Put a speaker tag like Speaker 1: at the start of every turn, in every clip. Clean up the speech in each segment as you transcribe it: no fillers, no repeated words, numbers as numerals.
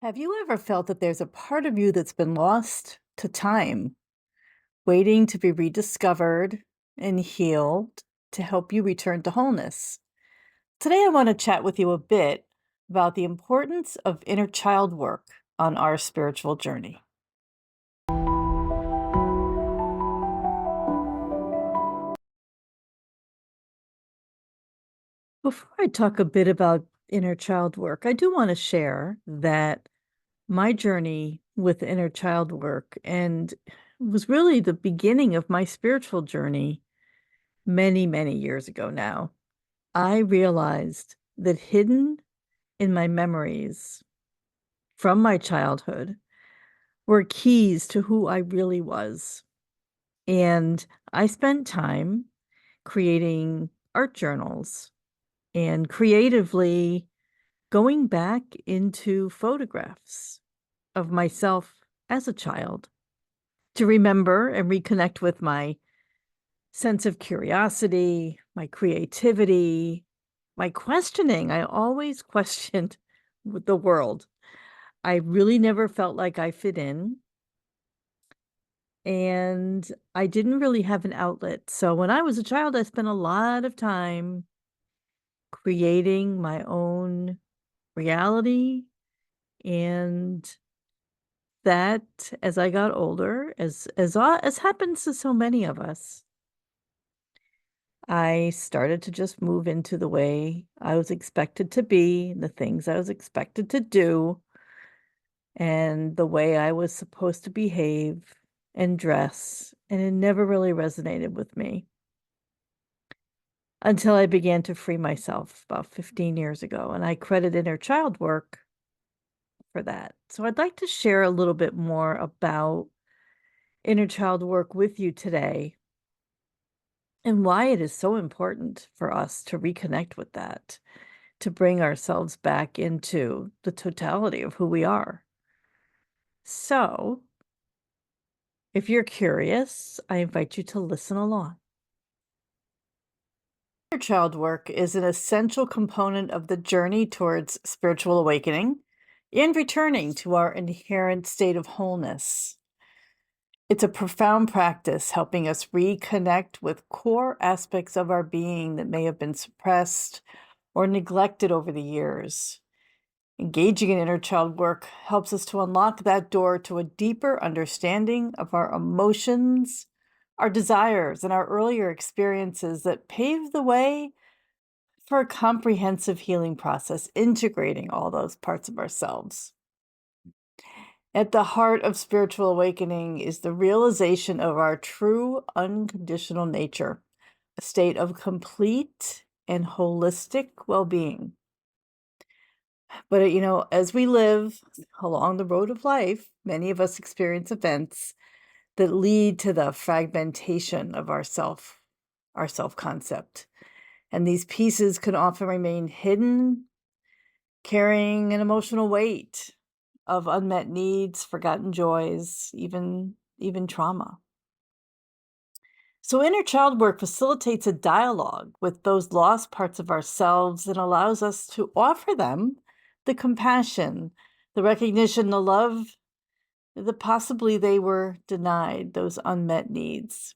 Speaker 1: Have you ever felt that there's a part of you that's been lost to time, waiting to be rediscovered and healed to help you return to wholeness? Today, I want to chat with you a bit about the importance of inner child work on our spiritual journey. Before I talk a bit about inner child work, I do want to share that my journey with inner child work and was really the beginning of my spiritual journey many, many years ago now. I realized that hidden in my memories from my childhood were keys to who I really was. And I spent time creating art journals and creatively going back into photographs of myself as a child to remember and reconnect with my sense of curiosity, my creativity, my questioning. I always questioned with the world. I really never felt like I fit in, and I didn't really have an outlet. So when I was a child, I spent a lot of time creating my own reality, and that as I got older, as happens to so many of us, I started to just move into the way I was expected to be, and the things I was expected to do, and the way I was supposed to behave and dress, and it never really resonated with me until I began to free myself about 15 years ago, and I credit inner child work for that. So I'd like to share a little bit more about inner child work with you today and why it is so important for us to reconnect with that, to bring ourselves back into the totality of who we are. So, if you're curious, I invite you to listen along. Inner child work is an essential component of the journey towards spiritual awakening and returning to our inherent state of wholeness. It's a profound practice helping us reconnect with core aspects of our being that may have been suppressed or neglected over the years. Engaging in inner child work helps us to unlock that door to a deeper understanding of our emotions, our desires, and our earlier experiences that pave the way for a comprehensive healing process, integrating all those parts of ourselves. At the heart of spiritual awakening is the realization of our true unconditional nature, a state of complete and holistic well being. But, as we live along the road of life, many of us experience events that lead to the fragmentation of our self concept. And these pieces can often remain hidden, carrying an emotional weight of unmet needs, forgotten joys, even trauma. So inner child work facilitates a dialogue with those lost parts of ourselves and allows us to offer them the compassion, the recognition, the love that possibly they were denied, those unmet needs.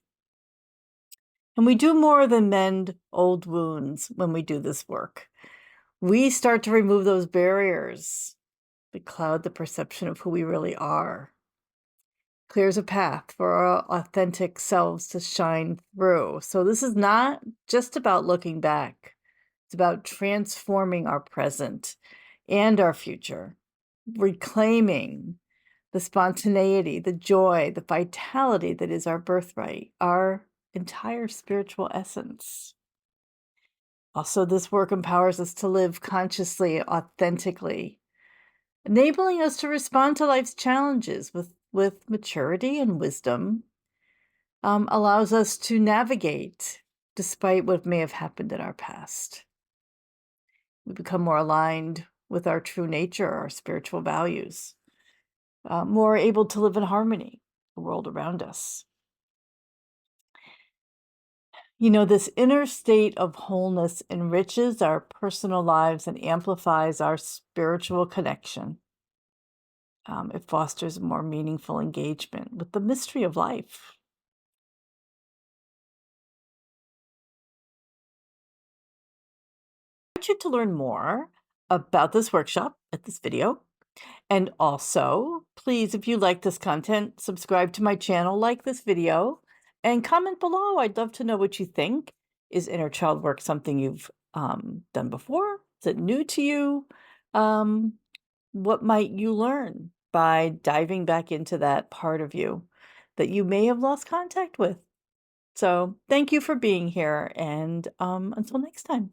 Speaker 1: And we do more than mend old wounds when we do this work. We start to remove those barriers that cloud the perception of who we really are. Clears a path for our authentic selves to shine through. So this is not just about looking back. It's about transforming our present and our future, reclaiming the spontaneity, the joy, the vitality that is our birthright, our entire spiritual essence. Also, this work empowers us to live consciously, authentically, enabling us to respond to life's challenges with maturity and wisdom, allows us to navigate despite what may have happened in our past. We become more aligned with our true nature, our spiritual values, more able to live in harmony with the world around us. This inner state of wholeness enriches our personal lives and amplifies our spiritual connection. It fosters more meaningful engagement with the mystery of life. I want you to learn more about this workshop at this video. And also, please, if you like this content, subscribe to my channel, like this video, and comment below. I'd love to know what you think. Is inner child work something you've done before? Is it new to you? Um, what might you learn by diving back into that part of you that you may have lost contact with? So, thank you for being here, and until next time.